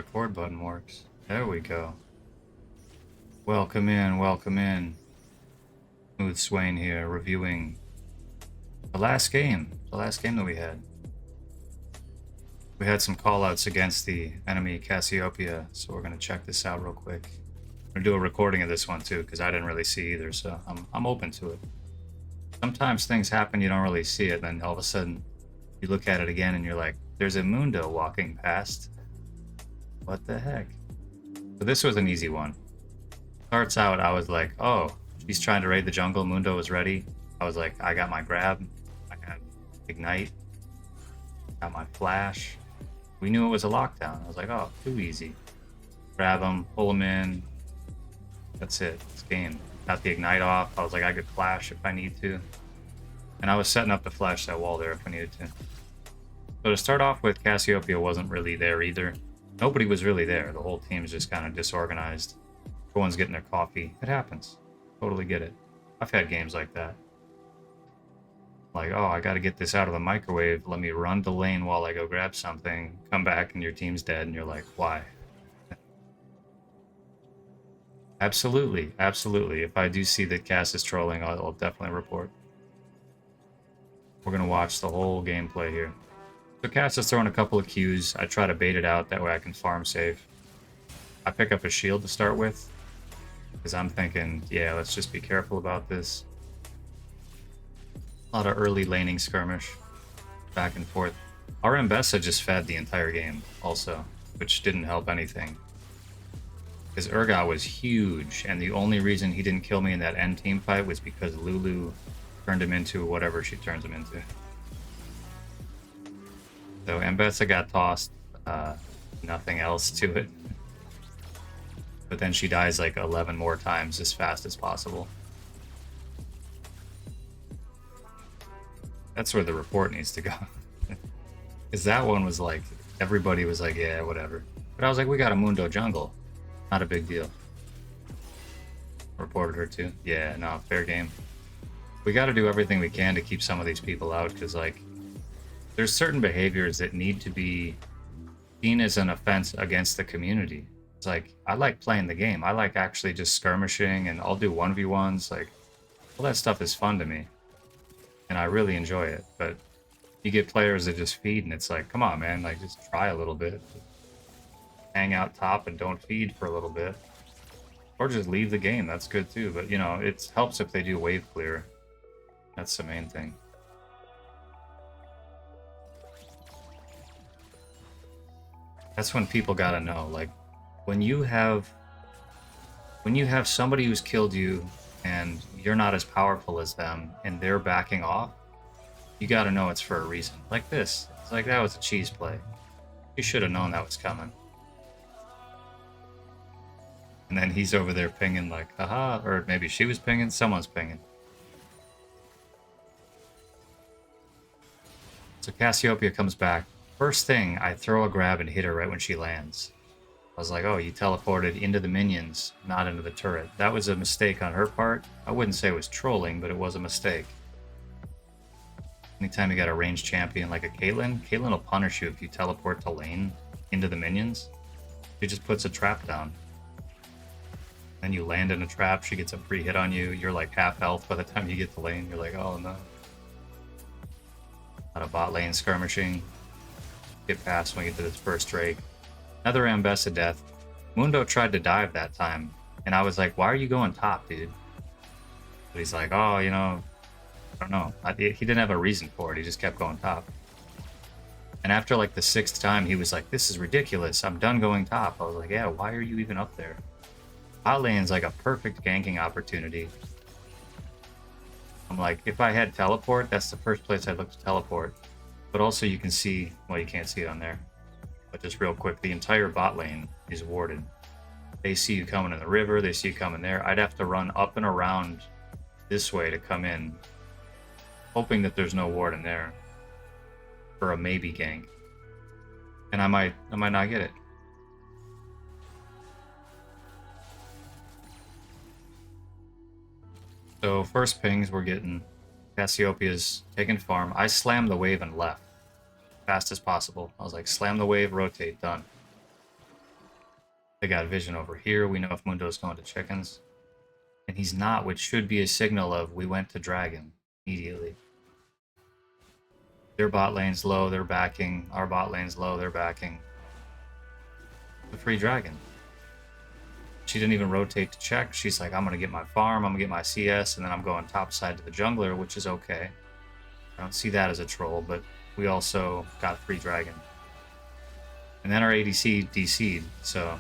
record button works. There we go. Welcome in, welcome in. Smooth Swain here, reviewing the last game that we had. We had some callouts against the enemy Cassiopeia, so we're gonna check this out real quick. I'm gonna do a recording of this one too, because I didn't really see either, so I'm open to it. Sometimes things happen, you don't really see it, then all of a sudden you look at it again and you're like, there's a Mundo walking past. What the heck? So this was an easy one. Starts out, I was like, oh, she's trying to raid the jungle. Mundo was ready. I was like, I got my grab. I got ignite. Got my flash. We knew it was a lockdown. I was like, oh, too easy. Grab him, pull him in. That's it. It's game. Got the ignite off. I was like, I could flash if I need to. And I was setting up to flash that wall there if I needed to. So to start off with, Cassiopeia wasn't really there either. Nobody was really there. The whole team's just kind of disorganized. Everyone's getting their coffee. It happens. Totally get it. I've had games like that. Like, oh, I got to get this out of the microwave. Let me run to lane while I go grab something. Come back and your team's dead and you're like, why? Absolutely. Absolutely. If I do see that Cass is trolling, I'll definitely report. We're going to watch the whole gameplay here. So Cass is throwing a couple of Qs. I try to bait it out, that way I can farm safe. I pick up a shield to start with, because I'm thinking, yeah, let's just be careful about this. A lot of early laning skirmish, back and forth. Our Mbessa just fed the entire game, also, which didn't help anything. Because Urgot was huge, and the only reason he didn't kill me in that end team fight was because Lulu turned him into whatever she turns him into. So Mbessa got tossed, nothing else to it. But then she dies like 11 more times as fast as possible. That's where the report needs to go. Because that one was like, everybody was like, yeah, whatever. But I was like, we got a Mundo jungle. Not a big deal. Reported her too. Yeah, no, fair game. We got to do everything we can to keep some of these people out, because like, there's certain behaviors that need to be seen as an offense against the community. It's like, I like playing the game. I like actually just skirmishing, and I'll do 1v1s. Like, all that stuff is fun to me. And I really enjoy it. But you get players that just feed, and it's like, come on, man. Like, just try a little bit. Hang out top and don't feed for a little bit. Or just leave the game. That's good too. But, you know, it helps if they do wave clear. That's the main thing. That's when people gotta know, like, when you have somebody who's killed you and you're not as powerful as them and they're backing off, you gotta know it's for a reason. Like this. It's like, that was a cheese play. You should have known that was coming. And then he's over there pinging like, haha, or maybe she was pinging, someone's pinging. So Cassiopeia comes back. First thing, I throw a grab and hit her right when she lands. I was like, oh, you teleported into the minions, not into the turret. That was a mistake on her part. I wouldn't say it was trolling, but it was a mistake. Anytime you got a ranged champion like a Caitlyn will punish you if you teleport to lane into the minions. She just puts a trap down. Then you land in a trap, she gets a free hit on you, you're like half health by the time you get to lane, you're like, oh no. A lot of bot lane skirmishing. Get past when we get to this first Drake. Another Mbessa death. Mundo tried to dive that time, and I was like, why are you going top, dude? But he's like, oh, you know, I don't know. He didn't have a reason for it, he just kept going top. And after like the 6th time, he was like, this is ridiculous, I'm done going top. I was like, yeah, why are you even up there? Hot lane's like a perfect ganking opportunity. I'm like, if I had teleport, that's the first place I'd look to teleport. But also you can see, well, you can't see it on there, but just real quick, the entire bot lane is warded. They see you coming in the river, they see you coming there. I'd have to run up and around this way to come in, hoping that there's no ward in there for a maybe gank. And I might not get it. So first pings we're getting. Cassiopeia's taking farm. I slammed the wave and left. Fast as possible. I was like, slam the wave, rotate, done. They got vision over here. We know if Mundo's going to chickens. And he's not, which should be a signal of we went to dragon immediately. Their bot lane's low, they're backing. Our bot lane's low, they're backing. The free dragon. She didn't even rotate to check. She's like, I'm going to get my farm, I'm going to get my CS, and then I'm going topside to the jungler, which is okay. I don't see that as a troll, but we also got free dragon. And then our ADC DC'd, so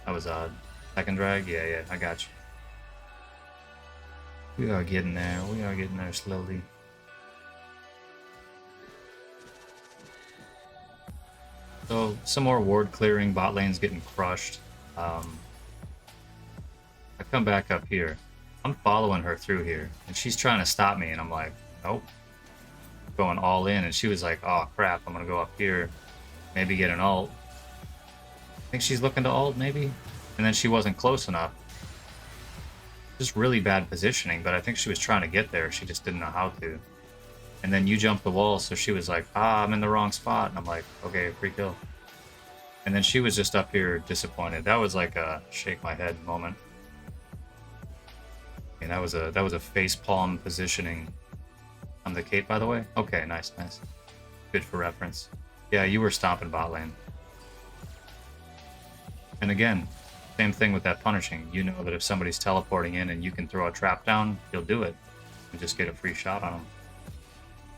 that was odd. Second drag? Yeah, I got you. We are getting there. We are getting there slowly. So, some more ward clearing. Bot lane's getting crushed. I come back up here. I'm following her through here. And she's trying to stop me. And I'm like, nope. Going all in. And she was like, oh, crap. I'm going to go up here. Maybe get an ult. I think she's looking to ult, maybe? And then she wasn't close enough. Just really bad positioning, but I think she was trying to get there. She just didn't know how to. And then you jumped the wall, so she was like, I'm in the wrong spot. And I'm like, okay, free kill. And then she was just up here disappointed. That was like a shake my head moment. And that was a face palm positioning. On the Kate, by the way. Okay, nice. Good for reference. Yeah, you were stomping bot lane. And again, same thing with that punishing. You know that if somebody's teleporting in and you can throw a trap down, you'll do it. And just get a free shot on them.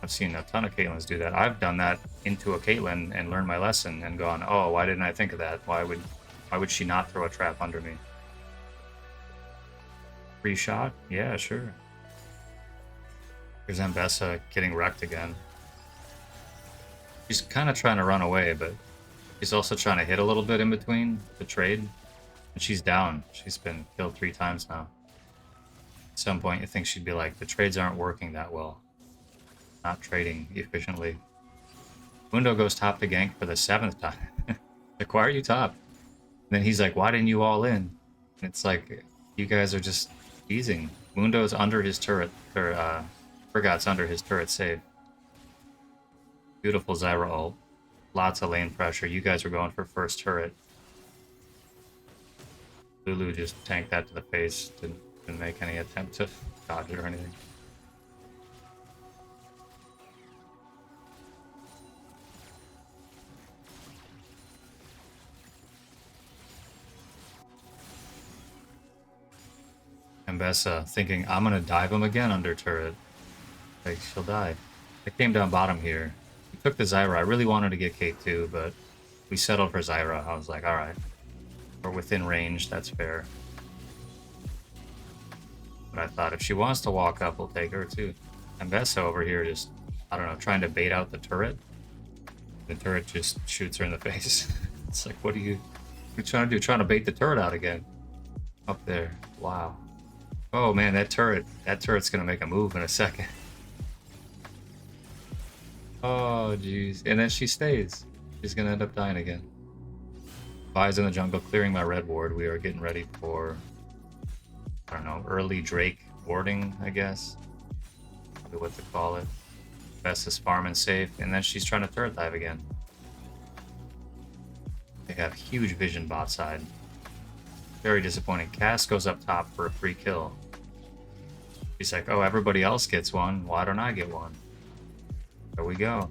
I've seen a ton of Caitlyn's do that. I've done that into a Caitlyn and learned my lesson and gone, oh, why didn't I think of that? Why would she not throw a trap under me? Free shot? Yeah, sure. Here's Ambessa getting wrecked again. She's kind of trying to run away, but she's also trying to hit a little bit in between the trade. And she's down. She's been killed 3 times now. At some point, you think she'd be like, the trades aren't working that well. Not trading efficiently. Mundo goes top to gank for the 7th time. Like, why are you top? And then he's like, why didn't you all in? And it's like, you guys are just easing. Mundo's under his turret, or Urgot's under his turret save. Beautiful Zyra ult. Lots of lane pressure. You guys were going for first turret. Lulu just tanked that to the face. Didn't make any attempt to dodge it or anything. Ambessa thinking, I'm gonna dive him again under turret. Like, she'll die. I came down bottom here. We took the Zyra. I really wanted to get Kate too, but we settled for Zyra. I was like, alright. We're within range, that's fair. But I thought if she wants to walk up, we'll take her too. Ambessa over here just, I don't know, trying to bait out the turret. The turret just shoots her in the face. It's like, what are you trying to do? Trying to bait the turret out again. Up there. Wow. Oh man, that turret's gonna make a move in a second. Oh jeez. And then she stays. She's gonna end up dying again. Vi's in the jungle, clearing my red ward. We are getting ready for, I don't know, early Drake warding, I guess. Probably what to call it. Best is farming safe, and then she's trying to turret dive again. They have huge vision bot side. Very disappointing. Cass goes up top for a free kill. She's like, oh, everybody else gets one. Why don't I get one? There we go.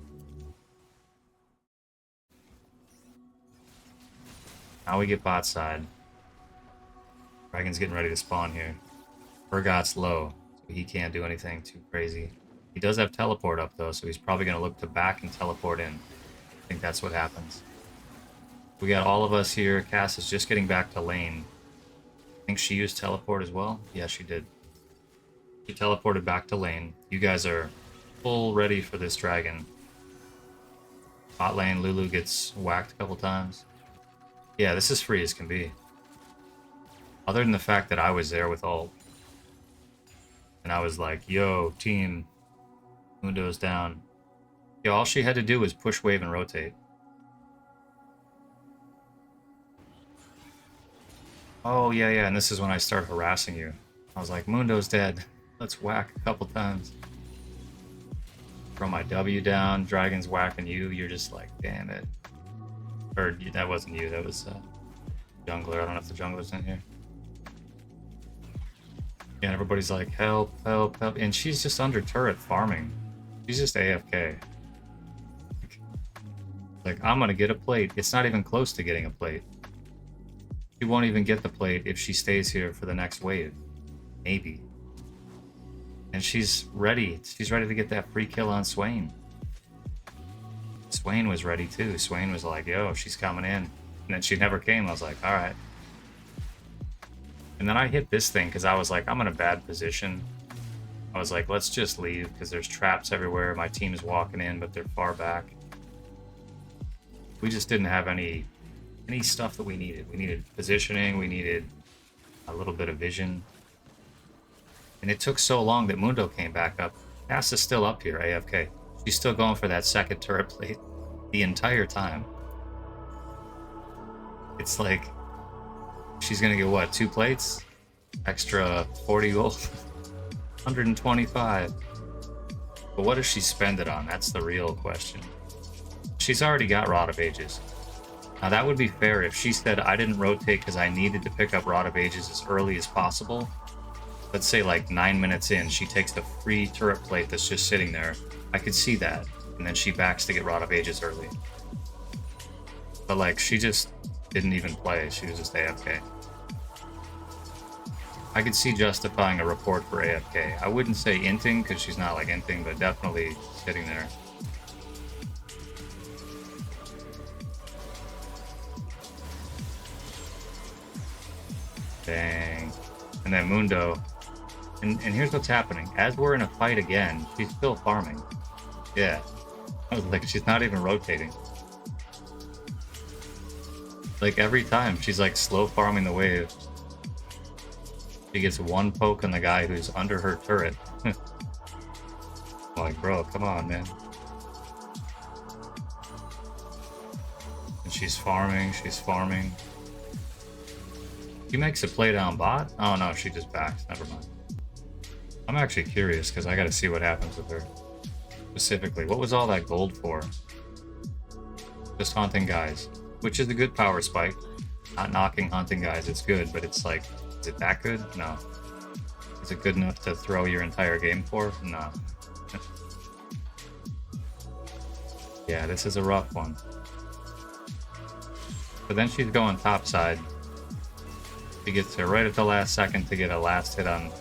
Now we get bot side. Dragon's getting ready to spawn here. Urgot's low, so he can't do anything too crazy. He does have teleport up though, so he's probably going to look to back and teleport in. I think that's what happens. We got all of us here. Cass is just getting back to lane. I think she used teleport as well. Yeah, she did. She teleported back to lane. You guys are full ready for this dragon. Bot lane, Lulu gets whacked a couple times. Yeah, this is free as can be. Other than the fact that I was there with ult. And I was like, yo, team, Mundo's down. Yeah, all she had to do was push wave and rotate. Oh, yeah, and this is when I start harassing you. I was like, Mundo's dead. Let's whack a couple times. Throw my W down, Dragon's whacking you, you're just like, damn it. Or, that wasn't you, that was Jungler. I don't know if the jungler's in here. Yeah, and everybody's like, help, help, help. And she's just under turret farming. She's just AFK. Like, I'm gonna get a plate. It's not even close to getting a plate. She won't even get the plate if she stays here for the next wave. Maybe. And she's ready. She's ready to get that free kill on Swain. Swain was ready too. Swain was like, yo, she's coming in. And then she never came. I was like, alright. And then I hit this thing because I was like, I'm in a bad position. I was like, let's just leave because there's traps everywhere. My team is walking in, but they're far back. We just didn't have any stuff that we needed. We needed positioning. We needed a little bit of vision. And it took so long that Mundo came back up. Cass is still up here, AFK. She's still going for that second turret plate the entire time. It's like, she's gonna get what, 2 plates? Extra 40 gold? 125. But what does she spend it on? That's the real question. She's already got Rod of Ages. Now that would be fair if she said I didn't rotate because I needed to pick up Rod of Ages as early as possible. Let's say like 9 minutes in, she takes the free turret plate that's just sitting there. I could see that. And then she backs to get Rod of Ages early. But like, she just didn't even play. She was just AFK. I could see justifying a report for AFK. I wouldn't say inting because she's not like inting, but definitely sitting there. Dang. And then Mundo. And here's what's happening. As we're in a fight again, she's still farming. Yeah. I was like, she's not even rotating. Like every time, she's like slow farming the wave. She gets 1 poke on the guy who's under her turret. I'm like, bro, come on, man. And she's farming, she's farming. She makes a play down bot? Oh no, she just backs. Never mind. I'm actually curious because I gotta see what happens with her. Specifically, what was all that gold for? Just haunting guys. Which is a good power spike. Not knocking haunting guys, it's good, but it's like, is it that good? No. Is it good enough to throw your entire game for? No. Yeah, this is a rough one. But then she's going topside. She gets her right at the last second to get a last hit on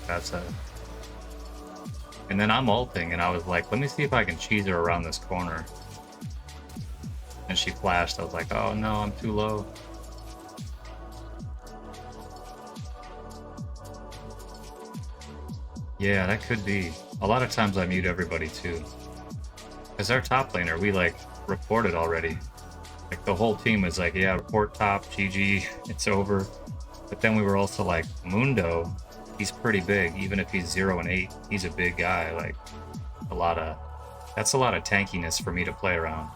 that side. And then I'm ulting, and I was like, let me see if I can cheese her around this corner. And she flashed. I was like, oh no, I'm too low. Yeah, that could be. A lot of times I mute everybody too. Because our top laner, we like reported already. Like the whole team was like, yeah, report top, GG, it's over. But then we were also like, Mundo, he's pretty big. Even if he's 0 and 8, he's a big guy. Like that's a lot of tankiness for me to play around.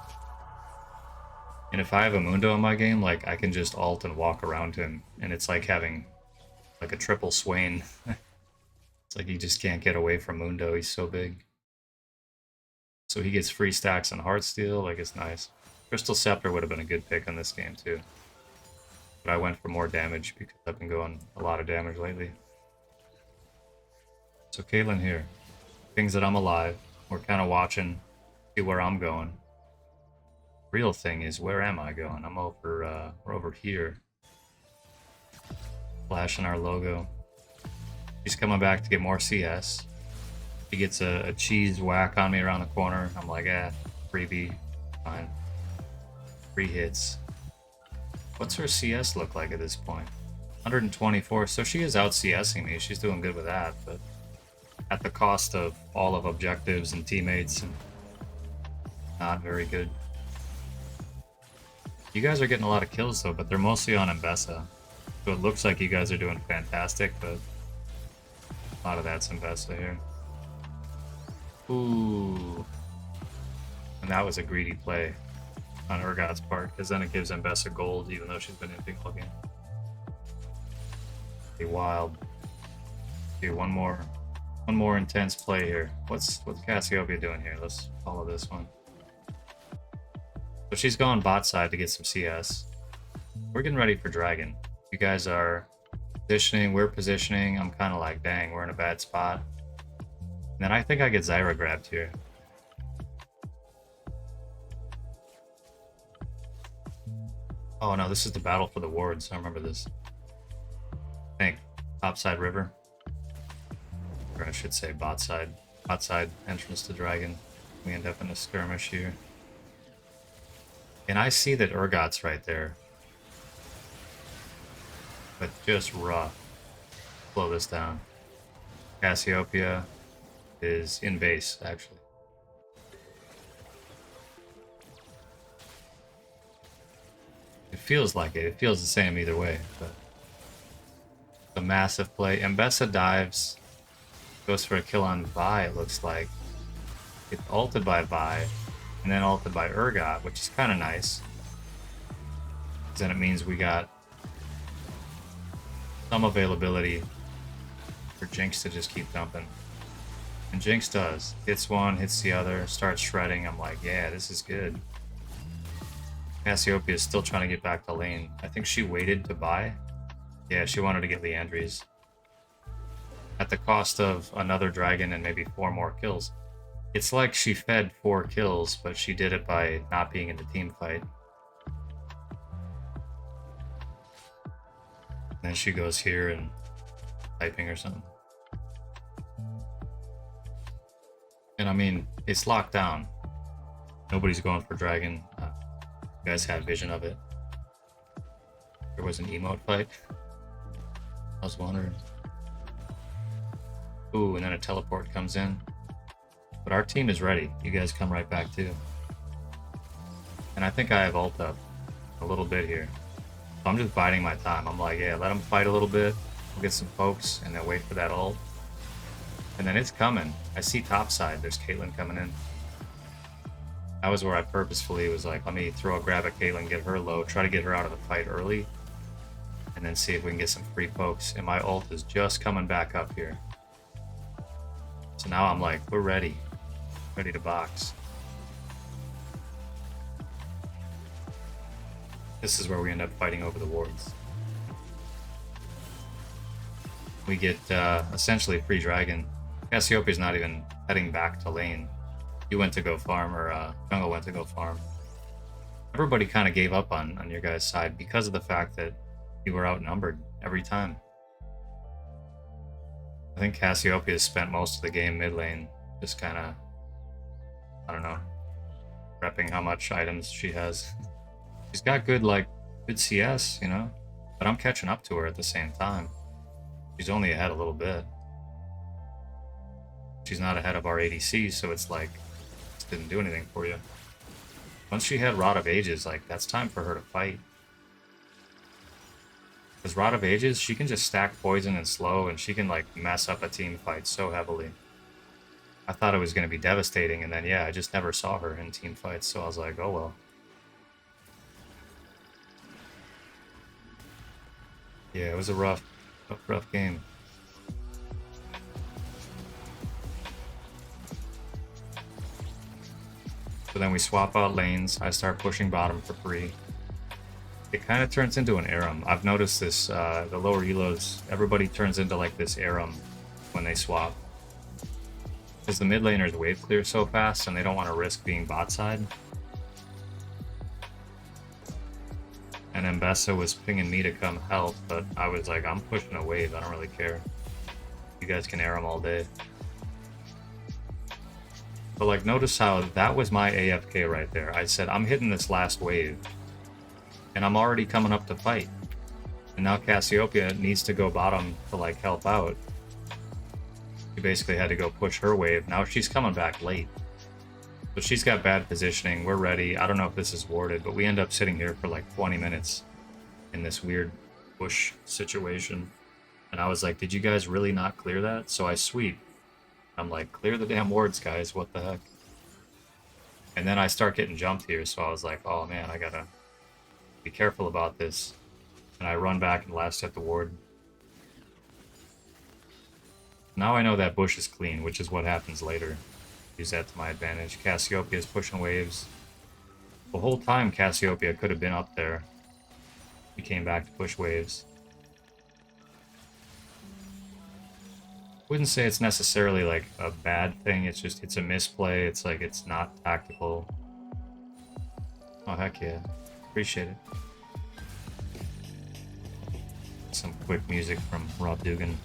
And if I have a Mundo in my game, like I can just ult and walk around him, and it's like having like a triple Swain. It's like you just can't get away from Mundo, he's so big. So he gets free stacks on Heartsteel, like it's nice. Crystal Scepter would have been a good pick on this game too. But I went for more damage because I've been going a lot of damage lately. So Caitlyn here. Things that I'm alive. We're kind of watching, see where I'm going. Real thing is, where am I going? I'm over, we're over here. Flashing our logo. She's coming back to get more CS. She gets a cheese whack on me around the corner. I'm like, freebie, fine. 3 hits. What's her CS look like at this point? 124, so she is out CSing me. She's doing good with that, but at the cost of all of objectives and teammates, and not very good. You guys are getting a lot of kills though, but they're mostly on Mbessa. So it looks like you guys are doing fantastic, but a lot of that's Mbessa here. Ooh. And that was a greedy play on Urgot's part, because then it gives Mbessa gold even though she's been inting all game. Be wild. Do one more intense play here. What's Cassiopeia doing here? Let's follow this one. So she's going bot side to get some CS. We're getting ready for Dragon. You guys are positioning, we're positioning. I'm kind of like, dang, we're in a bad spot. And then I think I get Zyra grabbed here. Oh no, this is the battle for the wards. I remember this. I think topside river. Or I should say bot side. Bot side entrance to Dragon. We end up in a skirmish here. And I see that Urgot's right there. But just rough. Slow this down. Cassiopeia is in base, actually. It feels like it. It feels the same either way. But a massive play. Mbessa dives. Goes for a kill on Vi, it looks like. It's ulted by Vi. And then ulted by Urgot, which is kind of nice. Because then it means we got some availability for Jinx to just keep dumping. And Jinx does. Hits one, hits the other, starts shredding. I'm like, yeah, this is good. Cassiopeia is still trying to get back to lane. I think she waited to buy. Yeah, she wanted to get Leandries. At the cost of another dragon and maybe 4 more kills. It's like she fed 4 kills, but she did it by not being in the team fight. And then she goes here and typing or something. And I mean, it's locked down. Nobody's going for dragon. You guys had vision of it. There was an emote fight. I was wondering. Ooh, and then a teleport comes in. But our team is ready. You guys come right back too. And I think I have ult up a little bit here. So I'm just biding my time. I'm like, yeah, let them fight a little bit. We'll get some pokes and then wait for that ult. And then it's coming. I see topside. There's Caitlyn coming in. That was where I purposefully was like, let me throw a grab at Caitlyn, get her low, try to get her out of the fight early. And then see if we can get some free pokes. And my ult is just coming back up here. So now I'm like, we're ready. Ready to box. This is where we end up fighting over the wards. We get essentially free dragon. Cassiopeia's not even heading back to lane. You went to go farm, or Jungle went to go farm. Everybody kind of gave up on your guys' side because of the fact that you were outnumbered every time. I think Cassiopeia spent most of the game mid lane, just kind of, I don't know, repping how much items she has. She's got good CS, you know, but I'm catching up to her at the same time. She's only ahead a little bit. She's not ahead of our ADC, so it's like, this didn't do anything for you. Once she had Rod of Ages, like, that's time for her to fight. Because Rod of Ages, she can just stack poison and slow, and she can, like, mess up a team fight so heavily. I thought it was going to be devastating, and then, yeah, I just never saw her in team fights, so I was like, oh well. Yeah, it was a rough game. So then we swap out lanes, I start pushing bottom for free. It kind of turns into an Aram. I've noticed this, the lower elos, everybody turns into like this Aram when they swap. Because the mid laners wave clear so fast and they don't want to risk being bot side. And Mbessa was pinging me to come help, but I was like, I'm pushing a wave, I don't really care. You guys can Aram all day. But like, notice how that was my AFK right there. I said, I'm hitting this last wave. And I'm already coming up to fight. And now Cassiopeia needs to go bottom to like help out. She basically had to go push her wave. Now she's coming back late. So she's got bad positioning. We're ready. I don't know if this is warded, but we end up sitting here for like 20 minutes in this weird bush situation. And I was like, did you guys really not clear that? So I sweep. I'm like, clear the damn wards, guys. What the heck? And then I start getting jumped here. So I was like, oh man, I gotta be careful about this. And I run back and last hit the ward. Now I know that bush is clean, which is what happens later. Use that to my advantage. Cassiopeia is pushing waves. The whole time Cassiopeia could have been up there. He came back to push waves. Wouldn't say it's necessarily like a bad thing, it's just it's a misplay, it's like it's not tactical. Oh heck yeah. Appreciate it. Some quick music from Rob Dugan.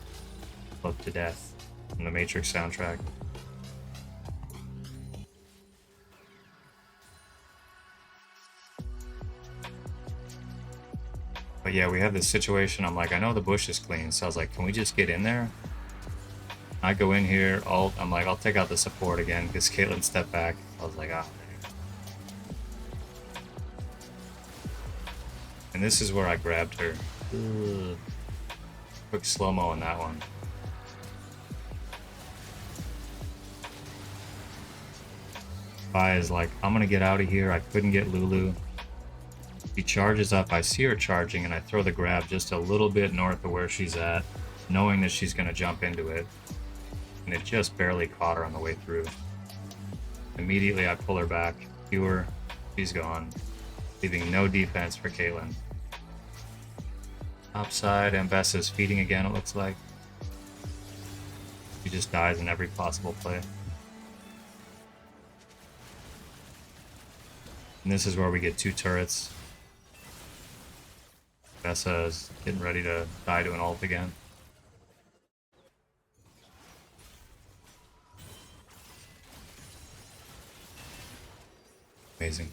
Love to death. From the Matrix soundtrack. But yeah, we have this situation. I'm like, I know the bush is clean, so I was like, can we just get in there? I go in here, I'm like, I'll take out the support again because Caitlyn stepped back. I was like, ah. And this is where I grabbed her. Ugh. Quick slow-mo on that one. Vi is like, I'm gonna get out of here. I couldn't get Lulu. She charges up. I see her charging, and I throw the grab just a little bit north of where she's at, knowing that she's gonna jump into it. And it just barely caught her on the way through. Immediately, I pull her back. Cue her. She's gone, leaving no defense for Caitlyn. Topside, Ambessa's feeding again, it looks like. She just dies in every possible play. And this is where we get two turrets. Ambessa is getting ready to die to an ult again. Amazing.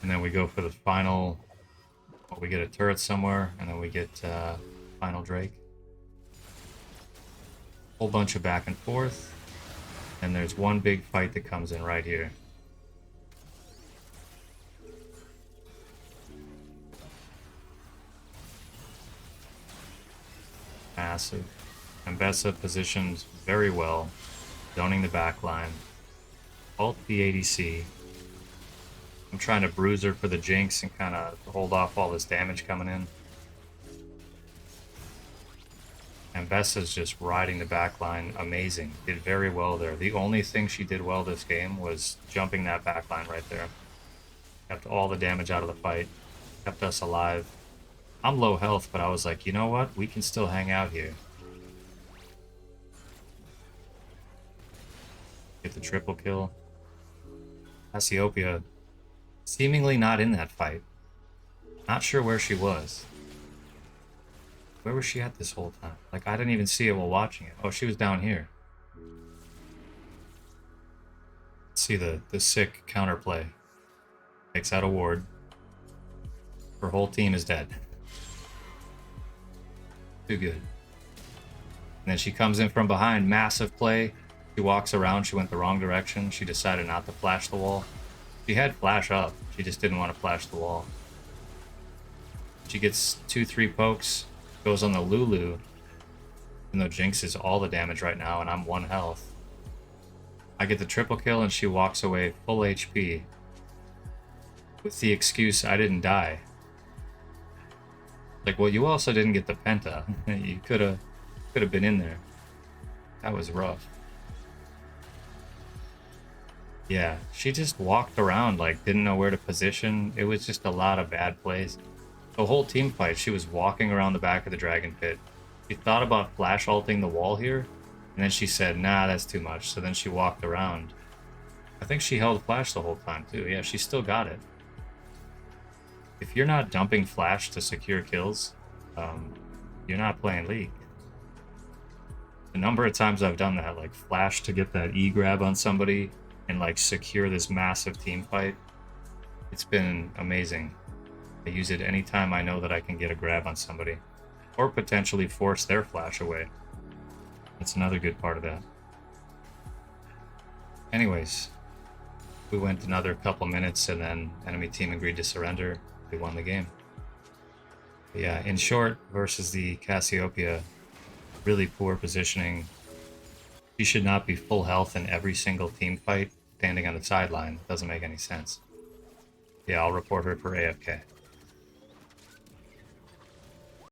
And then we go for the final, well, we get a turret somewhere, and then we get final Drake. Whole bunch of back and forth, and there's one big fight that comes in right here. Massive. Ambessa positioned very well, zoning the back line. Ult the ADC. I'm trying to bruise her for the Jinx and kind of hold off all this damage coming in. Ambessa's just riding the back line. Amazing. Did very well there. The only thing she did well this game was jumping that back line right there. Kept all the damage out of the fight. Kept us alive. I'm low health, but I was like, you know what? We can still hang out here. Get the triple kill. Cassiopeia seemingly not in that fight. Not sure where she was. Where was she at this whole time? Like, I didn't even see it while watching it. Oh, she was down here. Let's see the sick counterplay. Takes out a ward. Her whole team is dead. Too good. And then she comes in from behind. Massive play. She walks around. She went the wrong direction. She decided not to flash the wall. She had flash up. She just didn't want to flash the wall. She gets 2-3 pokes. Goes on the Lulu. Even though Jinx is all the damage right now and I'm 1 health. I get the triple kill and she walks away full HP. With the excuse I didn't die. Like, well, you also didn't get the penta. You could have been in there. That was rough. Yeah, she just walked around, like, didn't know where to position. It was just a lot of bad plays. The whole team fight, she was walking around the back of the dragon pit. She thought about flash ulting the wall here, and then she said, nah, that's too much. So then she walked around. I think she held flash the whole time, too. Yeah, she still got it. If you're not dumping flash to secure kills, you're not playing League. The number of times I've done that, like flash to get that E-grab on somebody, and like secure this massive team fight, it's been amazing. I use it anytime I know that I can get a grab on somebody or potentially force their flash away. That's another good part of that. Anyways, we went another couple minutes and then enemy team agreed to surrender. We won the game. But yeah, in short, versus the Cassiopeia, really poor positioning. She should not be full health in every single team fight, standing on the sideline. Doesn't make any sense. Yeah, I'll report her for AFK.